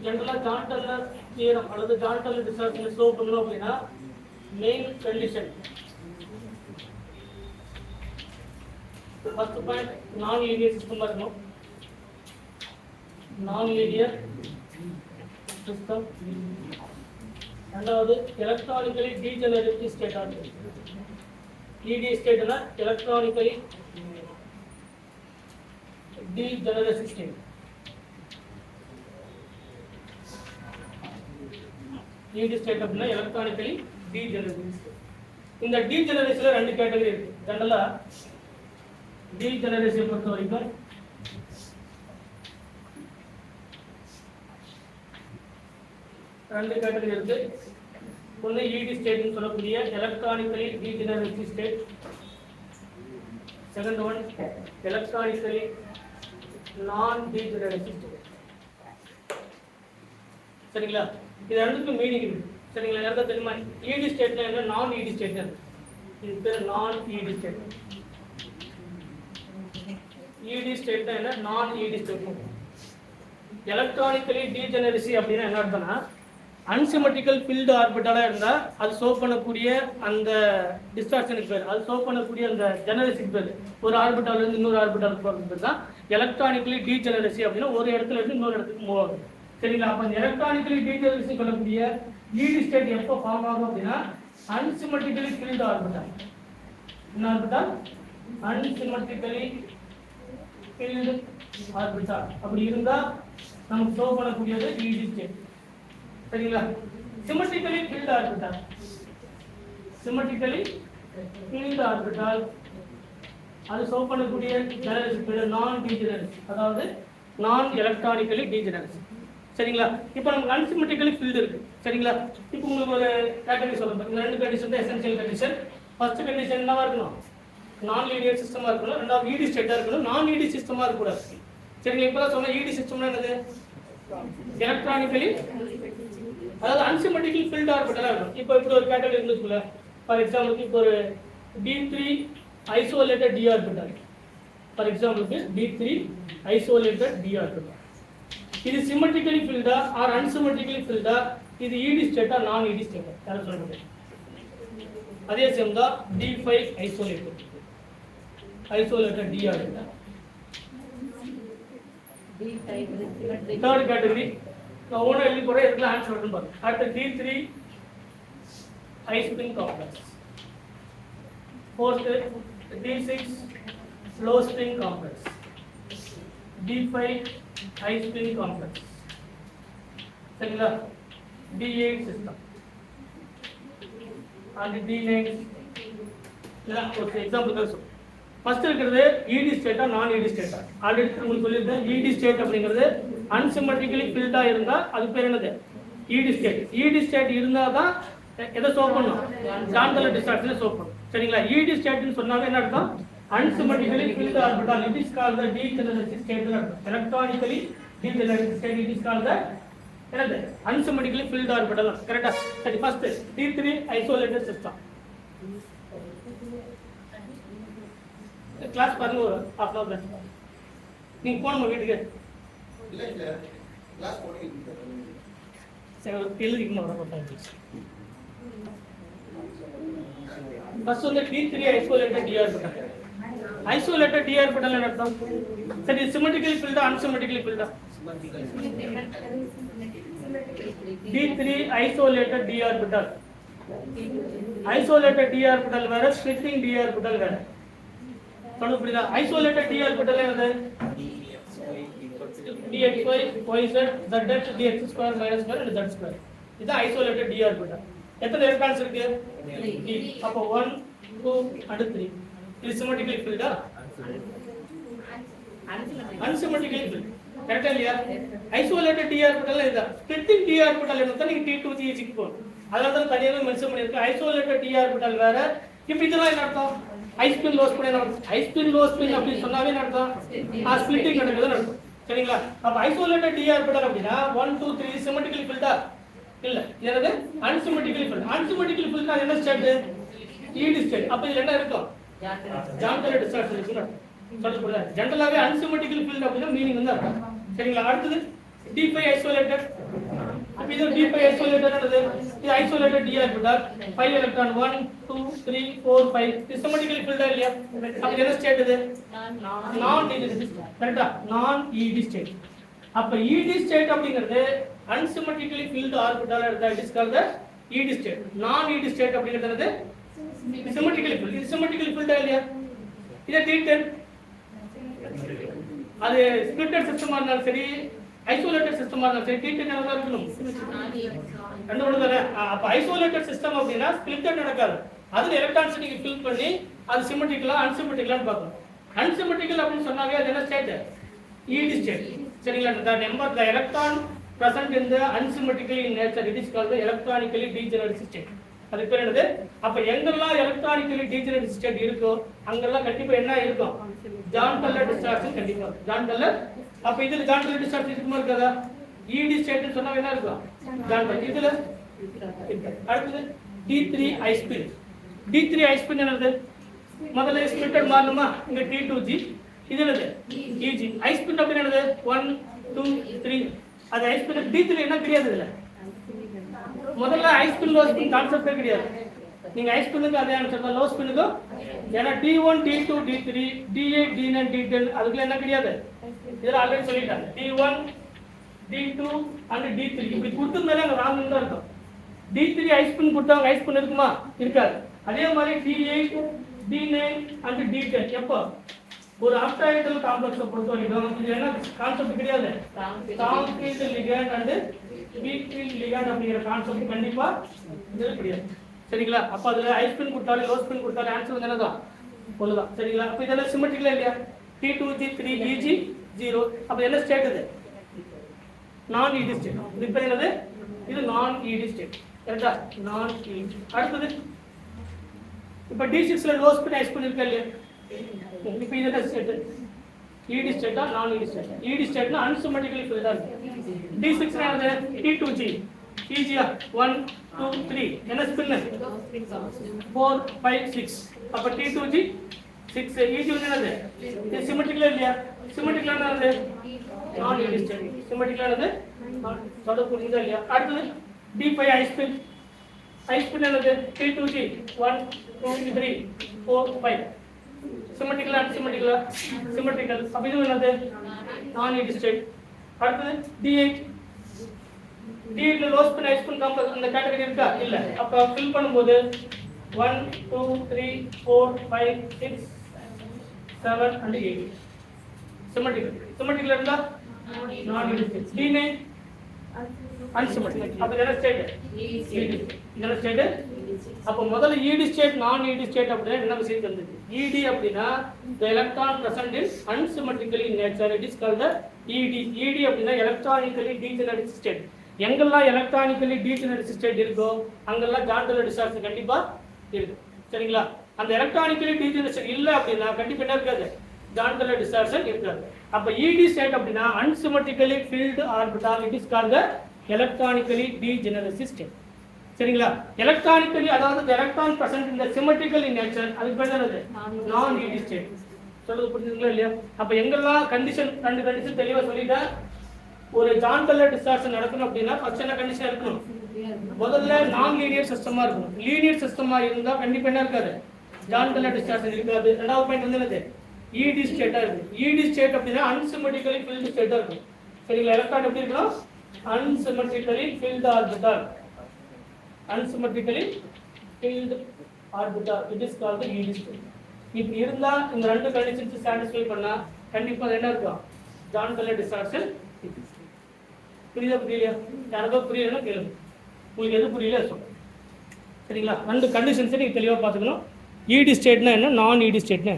ஜெனரலா ஜான்டல் தியரம் அல்லது ஜான்டல் distortion show பண்ணணும் அப்படின்னா main condition first point non linear சிஸ்டமா இருக்கணும். Non linear system. ரெண்டாவது எலக்ட்ரானிக்கலி டீஜெனரேட்டிவ் ஸ்டேட் ஆகும். ED ஸ்டேட்னா electronically degenerative state. ED state அப்படின்னா எலக்ட்ரானிக்கலி டீஜெனரேட்டிவ் ஸ்டேட். இந்த டீஜெனரேஷன்ல ரெண்டு கேட்டகரி இருக்கு. ஜெனரலா டீஜெனரேஷன் பொறுத்த வரைக்கும் ரெண்டு கேட்டகரி இருக்கு. ஒன்று ED ஸ்டேட்னு சொல்லக்கூடிய electronically degenerative state. Second one electronically நான் டீஜெனரேட்டிவ் ஸ்டேட். சரிங்களா? இது ரெண்டுக்கும் மீனிங் இருக்கு. சரிங்களா? யாருக்கா தெரியுமா? ED ஸ்டேட்னா என்ன, நான் ED ஸ்டேட்னா என்ன? இது பேர் நான் ED ஸ்டேட். ED ஸ்டேட்னா என்ன, நான் ED ஸ்டேட். எலக்ட்ரானிக்கலி டீஜெனரசி அப்படின்னா என்ன அர்த்தம்னா, அன்சிமெட்ரிக்கல் ஃபீல்டு ஆர்பிட்டாலா இருந்தா அது சோ பண்ணக்கூடிய அந்த டிஸ்டார்ஷனுக்கு பேர், அது சோ பண்ணக்கூடிய அந்த ஜெனரசிக்கு பேர். ஒரு ஆர்பிட்டால இருந்து இன்னொரு ஆர்பிட்டாலுக்கு போறது பேர் தான் எலக்ட்ரானிக்கலி டீஜெனரசி. அப்படின்னா ஒரு இடத்துல இருந்து இன்னொரு இடத்துக்கு மூவ் ஆகும். சரிங்களா? அப்ப எலக்ட்ரானிக்கலி டீஜெனரசி சொல்லக்கூடிய ED ஸ்டேட் எப்போ ஃபார்ம் ஆகும் அப்படின்னா அன்சிமெட்ரிக்கலி ஃபீல்டு ஆர்பிட்டால். என்ன ஆர்பிட்டால்? Unsymmetrically filled orbital. அப்படி இருந்தா நமக்கு ஷோ பண்ணக்கூடியது ED ஸ்டேட். சரிங்களா? Symmetrically filled orbital. Symmetrically filled orbital அது ஷோ பண்ணக்கூடிய ஜெனரேஷன் பேர் நான் டீஜெனரசி, அதாவது நான் எலக்ட்ரானிக்கலி டீஜெனரசி. சரிங்களா? இப்போ நமக்கு அன்சிமெட்ரிக்கலி ஃபீல்டு இருக்கு. சரிங்களா? இப்போ உங்களுக்கு ஒரு கேட்டகரி சொல்லுங்க. இந்த ரெண்டு கண்டிஷன் தான் எசென்ஷியல் கண்டிஷன். ஃபர்ஸ்ட் கண்டிஷன் என்னவா இருக்கணும்? நான் லீனியர் சிஸ்டமா இருக்கணும். ரெண்டாவது ED ஸ்டேட்டா இருக்கணும். நான் ED சிஸ்டமா இருக்கக்கூடாது. சரிங்களா? இப்போ தான் சொன்ன ED சிஸ்டம்னா என்னது? எலக்ட்ரானிக்கலி, அதாவது அன்சிமெட்ரிக்கல் ஃபீல்டு ஆர்பிட்டலா இருக்கும். இப்போ இப்படி ஒரு கேட்டகரி இருந்துச்சுல, ஃபார் எக்ஸாம்பிளுக்கு இப்போ ஒரு D3 isolated D orbital. For எக்ஸாம்பிளுக்கு D3 ஐசோலேட்டட் D ஆர்பிட்டல். இது சிமெட்ரிக்கலி ஃபீல்டா ஆர் அன்சிமெட்ரிக்கலி ஃபீல்டா? இது ED ஸ்டேட்டா நான் ED ஸ்டேட்டா? யாரும் சொல்ல முடியாது. அதே சேம் தான் D5 isolated D orbital. Third category நான் ஒன்று எழுதி போகிறேன், இதுக்குள்ள ஆன்சர் வருதுன்னு பாருங்க. அடுத்து D3 high spin complex. Fourth D6 low spin complex. D5 high spin complex. சரிங்களா? D8 system and D9. இதெல்லாம் ஒரு எக்ஸாம்பிள் தான் சொல்லுங்கள். ஃபர்ஸ்ட் இருக்கிறது ED ஸ்டேட்டா நான் ED ஸ்டேட்டா? ஆல்ரெடி உங்களுக்கு சொல்லியிருக்கேன். ED ஸ்டேட் அப்படிங்கிறது அன்சிமெட்ரிக்கலி ஃபீல்டா இருந்தா அது பேர் என்னது? ED state. ED ஸ்டேட் இருந்தா தான் எதை சோ பண்ணும்? ஜான்டல் டிஸ்டார்ஷன் சோ பண்ணும். சரிங்களா? ED ஸ்டேட்னு சொன்னாவே என்ன அர்த்தம்? Unsymmetrically filled orbital. It is called the degenerative state. Electronically degenerative state it is called the என்னது? Unsymmetrically filled orbital. கரெக்ட்டா? சரி, first D3 isolated system. Class பாருங்க, ஒரு half an hour நீங்க போணுமா வீட்டுக்கு? இல்ல இல்ல கிளாஸ் போறீங்க. சரி, ஒரு எழுதிக்கணும் வர மாட்டாங்க. ஃபர்ஸ்ட் வந்து D3 isolated D orbital. Isolated D orbital என்ன அர்த்தம்? சரி, சிமெட்ரிக்கலி ஃபீல்டா அன்சிமெட்ரிக்கலி ஃபீல்டா? D3 isolated D orbital. Isolated D orbital வேற, ஸ்பிளிட்டிங் D ஆர்பிட்டல் வேற. சொல்ல புரியுதா? ஐசோலேட்டட் D ஆர்பிட்டல் என்னது? dxy yz zx dx square minus square and z square. இது ஐசோலேட்டட் D ஆர்பிட்டல். எத்தனை எலக்ட்ரான்ஸ் இருக்கு? 3. அப்ப 1 2 and 3. இது சிமெட்ரிக்கலி ஃபீல்டா? அன்சிமெட்ரிக்கலி ஃபீல்ட். கரெக்ட்டா இல்லையா? ஐசோலேட்டட் D ஆர்பிட்டல் இது. ஸ்பிளிட்டிங் D ஆர்பிட்டல் என்னன்னா நீங்க T2 க்கு போணும். அதனால தான் தனியாவே மென்ஷன் பண்ணிருக்கு. ஐசோலேட்டட் D ஆர்பிட்டல் வேற. இப்போ இதெல்லாம் என்ன அர்த்தம்? ஹை ஸ்பின் லோ ஸ்பின் என்ன அர்த்தம்? ஹை ஸ்பின் லோ ஸ்பின் அப்படி சொன்னாவே என்ன அர்த்தம்? ஸ்பிளிட்டிங் நடக்குதுன்னு அர்த்தம். சரிங்களா? அப்ப ஐசோலேட்டட் D ஆர்பிட்டல் அப்படினா 1 2 3 சிமெட்ரிக்கலி ஃபீல்டா? இல்ல. என்னது? அன்சிமெட்ரிக்கலி ஃபீல்ட். அன்சிமெட்ரிக்கலி ஃபீல்ட்னா என்ன ஸ்டேட்? ED state. அப்ப இதுல என்ன இருக்கும்? ஜான்டல் டிஸ்டார்ஷன் இருக்குன்னு அர்த்தம். சொல்ல புரியுதா? ஜெனரலாவே அன்சிமெட்ரிக்கலி ஃபீல்ட் அப்படினா மீனிங் வந்து அர்த்தம். சரிங்களா? அடுத்து d5 isolated. அப்ப இது d5 isolated என்னது? இது isolated d ஆர்பிட்டால் 5 electron 1 2 3 4 5 இது symmetrically filled இல்லையா? அப்ப என்ன ஸ்டேட் இது? நான் ED கரெக்ட்டா? நான் ED state. அப்ப ED state அப்படிங்கிறது unsymmetrically filled orbital that is called the ED state. non ED state அப்படிங்கிறது symmetrically filled. இது symmetrically filled இல்லையா? இது D10. அது splitted system ஆ இருந்தாலும் சரி isolated system ஆ இருந்தாலும் சரி D10 என்னவா இருக்கணும்? ரெண்டு ஒண்ணுதானே? அப்ப isolated system அப்படினா splitted நடக்காது. அதுல electrons நீங்க fill பண்ணி அது symmetrical ஆ unsymmetrical ஆ பார்க்கணும். unsymmetrical அப்படினு சொன்னாவே அது என்ன ஸ்டேட்? ED state. சரிங்களா? the number the electron present in the unsymmetrically in nature it is called the electronically degenerate state. அது பேர் என்னது? அப்ப எங்கெல்லாம் electronically degenerate state இருக்கோ அங்கெல்லாம் கண்டிப்பா என்ன இருக்கும்? ஜான் டல்லர் டிஸ்டார்ஷன் கண்டிப்பா இருக்கும். ஜான் டல்லர் அப்ப இதுல ஜான் டல்லர் டிஸ்டார்ஷன் இருக்குமா இருக்காதா? ED state னு சொன்னா என்ன இருக்கும்? ஜான் டல்லர் இதுல இருக்கு. அடுத்து D3 I spin. D3 I spin என்னது? முதல்ல ஸ்பிளிட்டட் மாறணுமா? இங்க T2G இது என்னது? EG. I spin அப்படினா என்னது? 1 2 3 அது I spin D3 என்ன கிடையாது இதுல. முதல்ல I spin low spin கான்செப்டே கிடையாது. நீங்க I spinக்கு அதே ஆன்சர் தான் low spinக்கு ஏனா D1 D2 D3 D8 D9 D10 அதுக்குள்ள என்ன கிடையாது. இதெல்லாம் ஆல்ரெடி சொல்லிட்டாங்க. D1 D2 and D3 இப்படி கொடுத்ததுனால அங்க ராங் தான் இருக்கும். D3 I spin கொடுத்தாங்க I spin இருக்குமா? இருக்காது. அதே மாதிரி D8 D9 and D10 எப்போ ஒரு ஆக்டாய்டல் காம்ப்ளெக்ஸை பொறுத்த வரைக்கும் இது என்ன கான்செப்ட் கிடையாது. Complete ligand and week ligand அப்படிங்கிற கான்செப்ட் கண்டிப்பா இது கிடையாது. சரிங்களா? அப்ப அதுல I spin கொடுத்தாலும் low spin கொடுத்தாலும் ஆன்சர் என்னதான்? ஒண்ணுதான். சரிங்களா? அப்ப இதெல்லாம் சிமெட்ரிக்கலா இல்லையா? T2G 3EG 0 அப்ப என்ன ஸ்டேட் இது? நான் ED ஸ்டேட். இது பேர் என்னது? இது நான் ED ஸ்டேட். கரெக்ட்டா? நான் ED. அடுத்து இப்ப D6 ல low spin I spin இருக்கா இல்லையா? இப்ப இது என்ன ஸ்டேட்? ED ஸ்டேட்டா நான் ED state? ED ஸ்டேட்னா unsymmetrically filled ஆ இருக்கு. D6 ல என்னது? T2G EG 1 2 3 என்ன ஸ்பின்? 4 5 6 அப்ப T2G 6 EG என்னது? இது சிமெட்ரிக்கலா இல்லையா? சிமெட்ரிக்கலா என்னது? நான் ED ஸ்டேட். சிமெட்ரிக்கலா என்னது? தொடர்பு புரியுதா இல்லையா? அடுத்து D5 I spin. I spin என்னது? T2G 1 2 3 4 5 symmetrical and symmetrical அப்ப இது என்னது? நான் ED state. அடுத்து D8 D8 ல low spin high spin complex அந்த கேட்டகரி இருக்கா? இல்ல. அப்ப ஃபில் பண்ணும்போது 1 2 3 4 5 6 7 and 8 symmetrical இருந்தா நான் ED state. D9 unsymmetrical அப்ப என்ன ஸ்டேட்? ED. என்ன ஸ்டேட்? அப்ப முதல்ல ED state நான் ED state அப்படினா என்ன விஷயம் தெரிஞ்சது? ED அப்படினா the electron present in unsymmetrically in nature it is called the ED. ED அப்படினா electronically degenerate state. எங்கெல்லாம் electronically degenerate state இருக்கோ அங்கெல்லாம் ஜான் டல்லர் டிஸ்டார்ஷன் கண்டிப்பா இருக்கும். சரிங்களா? அந்த electronically degenerate இல்ல அப்படினா கண்டிப்பா என்ன இருக்காது? ஜான் டல்லர் டிஸ்டார்ஷன் இருக்காது. அப்ப ED state அப்படினா unsymmetrically filled orbital it is called the electronically degenerate state. சரிங்களா? எலக்ட்ரானிக்கலி அதாவது the electron present in the symmetrical in nature அதுக்கு பேர் என்னது? நான் ED state. சொல்றது புரியுதுங்களா இல்லையா? அப்ப எங்கெல்லாம் கண்டிஷன் ரெண்டு கண்டிஷன் தெளிவா சொல்லிட்டா ஒரு ஜான் டல்லர் டிஸ்டார்ஷன் நடக்கணும் அப்படினா ஃபர்ஸ்ட் என்ன கண்டிஷன் இருக்கணும்? முதல்ல நான் லீனியர் சிஸ்டமா இருக்கணும். லீனியர் சிஸ்டமா இருந்தா கண்டிப்பா என்ன இருக்காது? ஜான் டல்லர் டிஸ்டார்ஷன் இருக்காது. இரண்டாவது பாயிண்ட் வந்து என்னது? ED ஸ்டேட்டா இருக்கு. ED ஸ்டேட் அப்படினா unsymmetrically filled ஸ்டேட்டா இருக்கும். சரிங்களா? எலக்ட்ரான் எப்படி இருக்கணும்? unsymmetrically filled orbital. unsymmetrically filled orbital it is called the ED state. இப்ப இருந்தா இந்த ரெண்டு கண்டிஷன்ஸ் சாட்டிஸ்ஃபை பண்ணா கண்டிப்பா என்ன இருக்கும்? Jahn Teller distortion. புரியலையா? யாருக்கோ புரியலன்னா கேளுங்க. உங்களுக்கு எது புரியல சொல்லுங்க. சரிங்களா? ரெண்டு கண்டிஷன்ஸை நீங்க தெளிவா பார்த்துக்கணும். ED ஸ்டேட்னா என்ன? நான் ED ஸ்டேட்னா